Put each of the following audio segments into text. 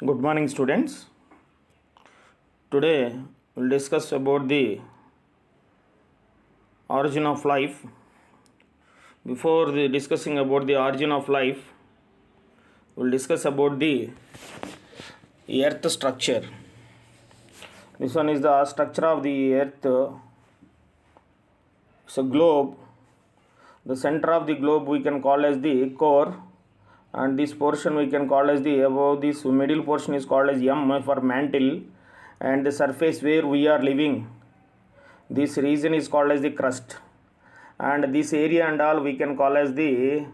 Good morning, students. Today we'll discuss about the origin of life. Before discussing about the origin of life, we'll discuss about the earth structure. This one is the structure of the earth. It's a globe. The center of the globe we can call as the core, and this portion we can call as the above. This middle portion is called as M for mantle, and the surface where we are living, this region is called as the crust, and this area and all we can call as the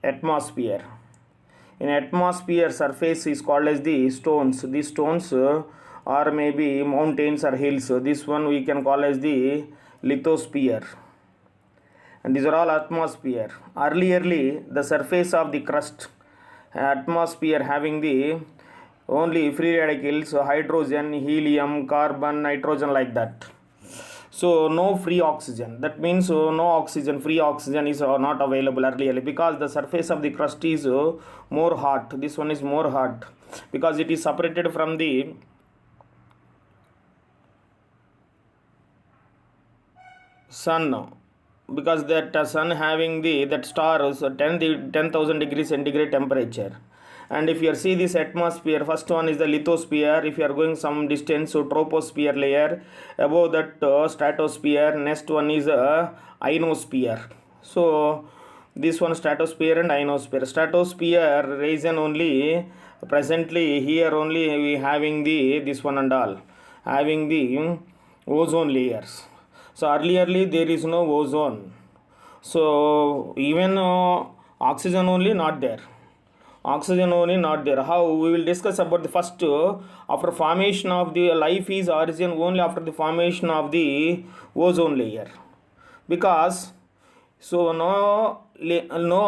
atmosphere. In atmosphere, surface is called as the stones. These stones are maybe mountains or hills. This one we can call as the lithosphere, and these are all atmosphere. Early the surface of the crust atmosphere having the only free radicals, hydrogen, helium, carbon, nitrogen, like that. So no free oxygen. That means no oxygen, free oxygen is not available earlier, because the surface of the crust is more hot. This one is more hot because it is separated from the sun, because that sun having the that star is 10,000 degrees centigrade temperature. And if you see this atmosphere, first one is the lithosphere. If you are going some distance, so troposphere layer, above that stratosphere. Next one is ionosphere. So this one stratosphere and ionosphere. Stratosphere region only presently here only we having the this one and all having the ozone layers. So earlierly there is no ozone. So even oxygen only not there. Oxygen only not there. How we will discuss about the first after formation of the life is origin only after the formation of the ozone layer, because so no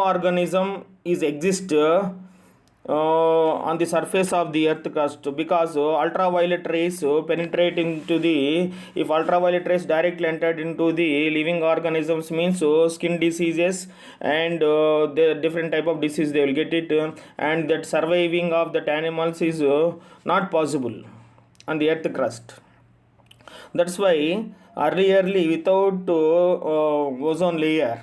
organism is exist on the surface of the earth crust, because ultraviolet rays penetrate into the, if ultraviolet rays directly entered into the living organisms, means skin diseases and the different type of disease they will get it, and that surviving of that animals is not possible on the earth crust. That's why early without ozone layer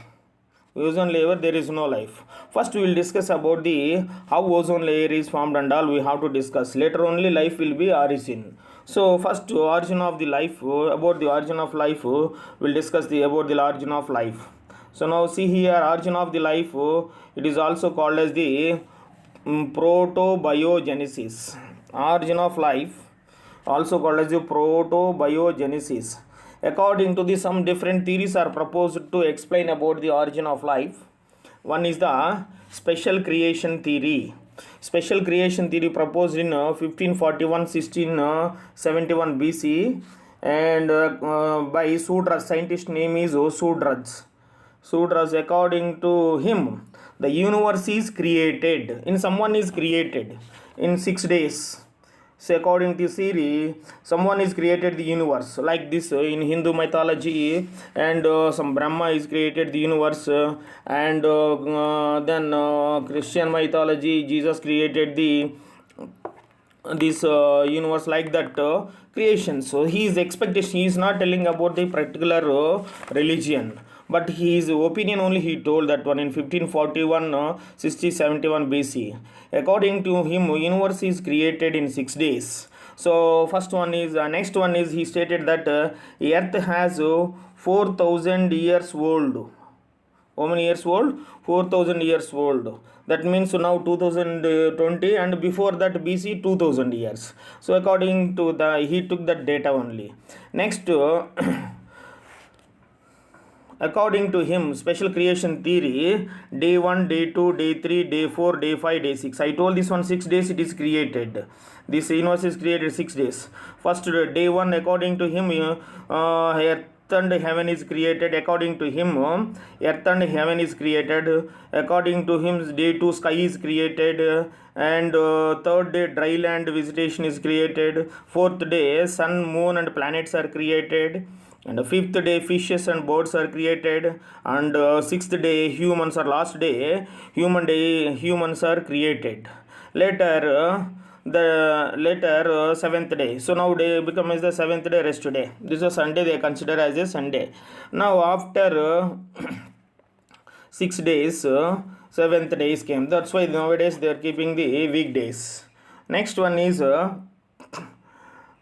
there is no life. First we will discuss about the how ozone layer is formed and all we have to discuss. Later only life will be origin. So first origin of the life, about the origin of life we'll discuss the about the origin of life. So now see here, origin of the life, it is also called as the protobiogenesis. Origin of life also called as the protobiogenesis. According to this, some different theories are proposed to explain about the origin of life. One is the special creation theory. Special creation theory proposed in 1541 1671 BC, and by Sudras. Scientist name is Sudras. Sudras, according to him, the universe is created. In someone is created in 6 days. So according to theory, someone is created the universe like this in Hindu mythology, and some Brahma is created the universe, and then Christian mythology, Jesus created the this universe, like that creation. So he is expectation, he is not telling about the particular religion, but his opinion only he told that one in 1541 71 BC. According to him, universe is created in 6 days. So first one is next one is he stated that earth has 4,000 years old. How many years old? 4,000 years old. That means now 2020, and before that BC 2000 years. So according to the, he took that data only. Next according to him, special creation theory, day 1, day 2, day 3, day 4, day 5, day 6. I told this one 6 days it is created. This universe is created 6 days. First day 1, according to him, earth and heaven is created. According to him, earth and heaven is created. According to him, day 2, sky is created, and third day, dry land vegetation is created. Fourth day, sun, moon and planets are created, and fifth day, fishes and birds are created, and sixth day, humans, or last day, humans are created. Later the later seventh day. So now day becomes the seventh day, rest day. This is a Sunday, they consider as a Sunday. Now after 6 days, seventh days came. That's why nowadays they are keeping the weekdays. Next one is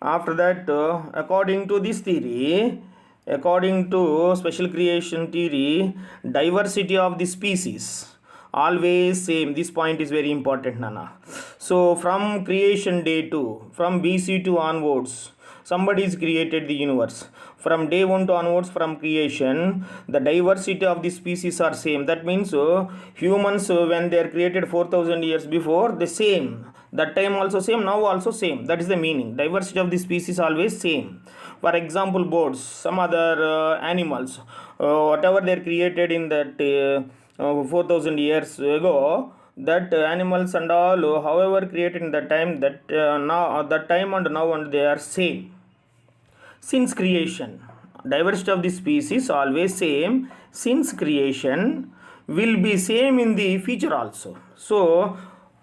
after that, according to this theory, according to special creation theory, diversity of the species always same. This point is very important, Nana. So from creation day 2, from BC2 onwards, somebody is created the universe. From day 1 to onwards, from creation, the diversity of the species are same. That means humans, when they are created 4000 years before, the same. That time also same, now also same. That is the meaning. Diversity of the species always same. For example, birds, some other animals, whatever they are created in that 4000 years ago, that animals and all, however created in that time, that now that time and now and they are same. Since creation, diversity of the species always same. Since creation will be same in the future also. So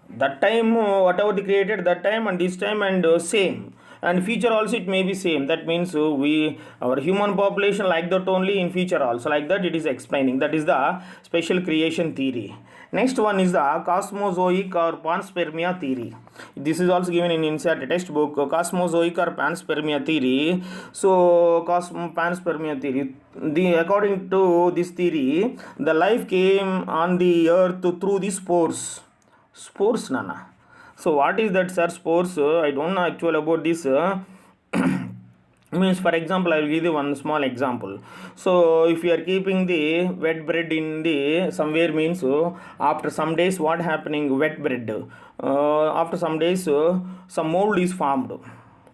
that time whatever they created that time and this time and same, and future also it may be same. That means we our human population like that only in future also like that it is explaining. That is the special creation theory. Next one is the cosmozoic or panspermia theory. This is also given in NCERT textbook, cosmozoic or panspermia theory. So panspermia theory, according to this theory, the life came on the earth through the spores, Nana. So what is that, sir? Spores, I don't know actually about this. Means, for example, I will give you one small example. So if you are keeping the wet bread in the somewhere, means after some days what happening, wet bread, after some days some mold is formed.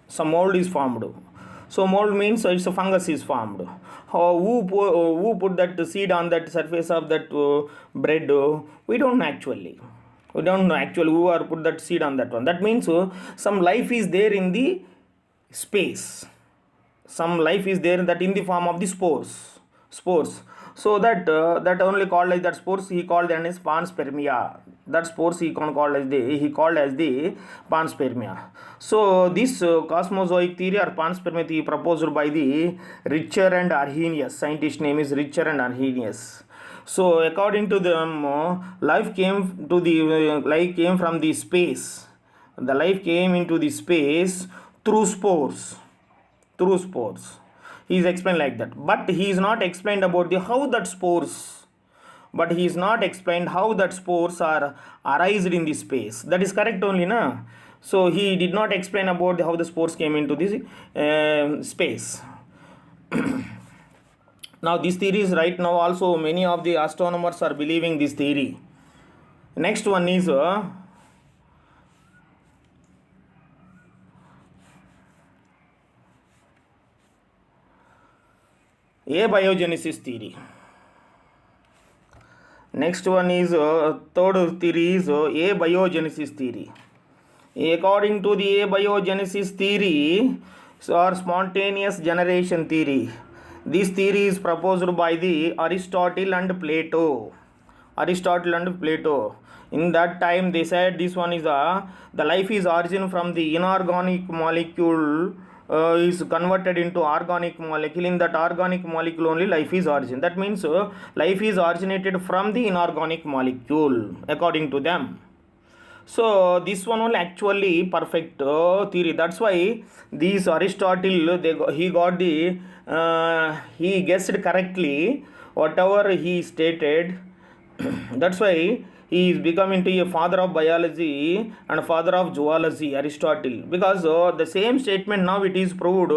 So mold means it's a fungus is formed. Who put that seed on that surface of that bread? We don't know actually who are put that seed on that one. That means some life is there in the space. Some life is there that in the form of the spores. So that only called as that spores, he called them as panspermia. That spores he called as the panspermia. So this cosmozoic theory or panspermia theory proposed by the Richter and Arrhenius. Scientist name is Richter and Arrhenius. So according to them, life came from the space. The life came into the space through spores. He is explained like that, but he is not explained about how that spores are arised in the space. That is correct only, na? So he did not explain about how the spores came into this space. Now this theory is right now also many of the astronomers are believing this theory. Next one is abiogenesis theory. Next one is third theory is abiogenesis theory. According to the abiogenesis theory or spontaneous generation theory, this theory is proposed by the Aristotle and Plato. In that time they said this one is the life is origin from the inorganic molecule is converted into organic molecule. In that organic molecule only life is origin. That means life is originated from the inorganic molecule according to them. So this one only actually perfect theory. That's why these Aristotle he guessed correctly whatever he stated. That's why he is becoming to a father of biology and father of zoology, Aristotle, because the same statement now it is proved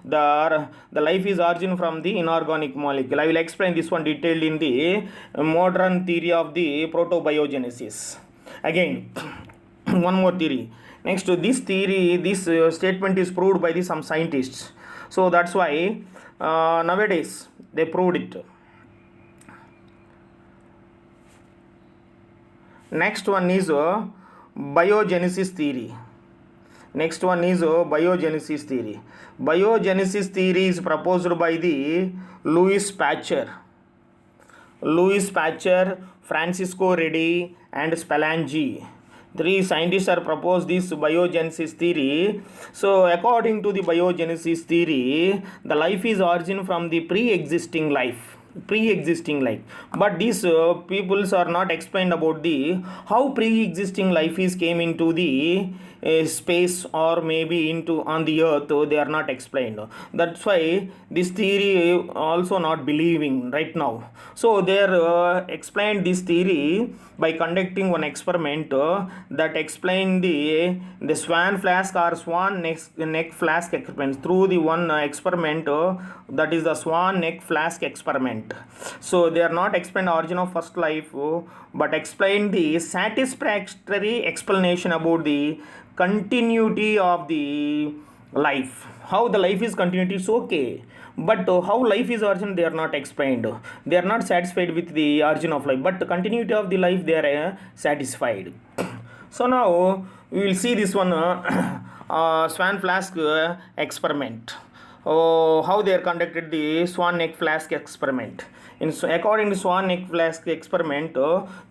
the life is origin from the inorganic molecule. I will explain this one detailed in the modern theory of the protobiogenesis. Again, one more theory. Next to this theory, this statement is proved by some scientists. So that's why nowadays they proved it. Next one is biogenesis theory. Biogenesis theory is proposed by the Louis Pasteur, Francisco Redi and Spallanzani. Three scientists are proposed this biogenesis theory. So according to the biogenesis theory, the life is origin from the pre-existing life, but these peoples are not explained about the how pre-existing life is came into the space or maybe into on the earth. They are not explained. That's why this theory also not believing right now. So they are explained this theory by conducting one experiment that explain the swan flask or swan neck flask experiment through the one experiment that is the swan neck flask experiment. So they are not explained origin of first life, but explain the satisfactory explanation about the continuity of the life. How the life is continuity is okay, but how life is origin they are not explained. They are not satisfied with the origin of life, but the continuity of the life they are satisfied. So now we will see this one swan flask experiment. How they are conducted the swan neck flask experiment. According to swan neck flask experiment,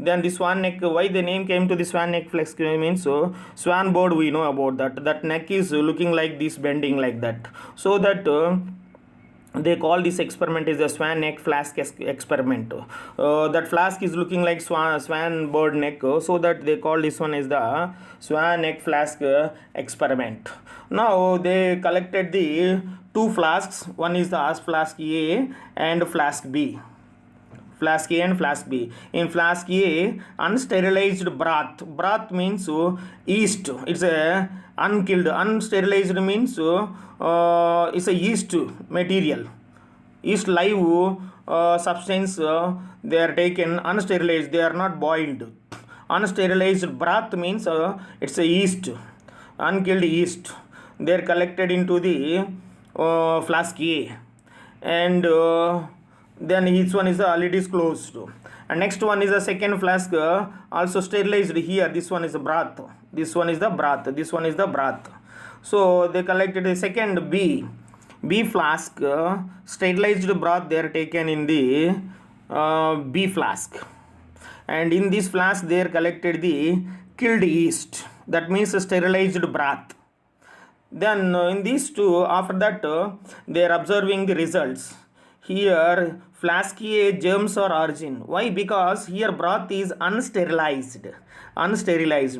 then the swan neck, why the name came to the swan neck flask means swan bird we know about that neck is looking like this, bending like that, so that they call this experiment is the swan neck flask experiment. That flask is looking like swan bird neck, so that they call this one is the swan neck flask experiment. Now they collected the two flasks. One is the flask A and flask B. Flask A and flask B. In flask A, unsterilized broth. Broth means yeast. It's a unkilled. Unsterilized means it's a yeast material. Yeast live substance. They are taken unsterilized. They are not boiled. Unsterilized broth means it's a yeast, unkilled yeast. They are collected into the flask A, and then each one is the lid is closed. And next one is the second flask, also sterilized. Here this one is the broth, this one is the broth, this one is the broth. So they collected the second B flask, sterilized broth they are taken in the B flask, and in this flask they are collected the killed yeast, that means sterilized broth. Then in these two, after that they are observing the results. Here flask A germs are origin. Why? Because here broth is unsterilized.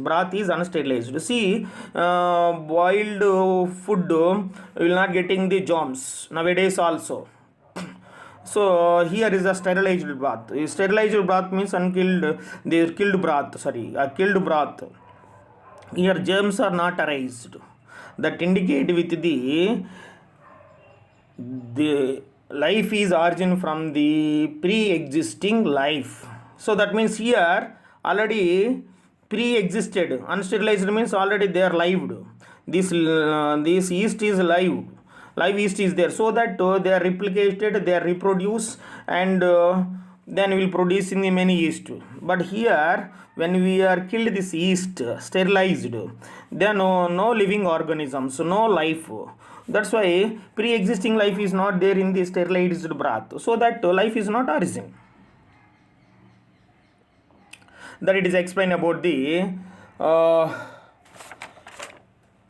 Broth is unsterilized. See, boiled food will not getting the germs nowadays also. So here is a sterilized broth. Sterilized broth means unkilled. They killed broth. Killed broth. Here germs are not arised. That indicate with the life is origin from the pre-existing life. So that means here already pre-existed. Unsterilized means already they are lived. This yeast is live yeast is there, so that they are replicated, they are reproduced, and then will produce in the many yeast. But here when we are killed this yeast, sterilized, there are no living organisms, no life. That's why pre-existing life is not there in the sterilized broth, so that life is not origin. That it is explained about the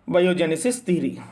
biogenesis theory.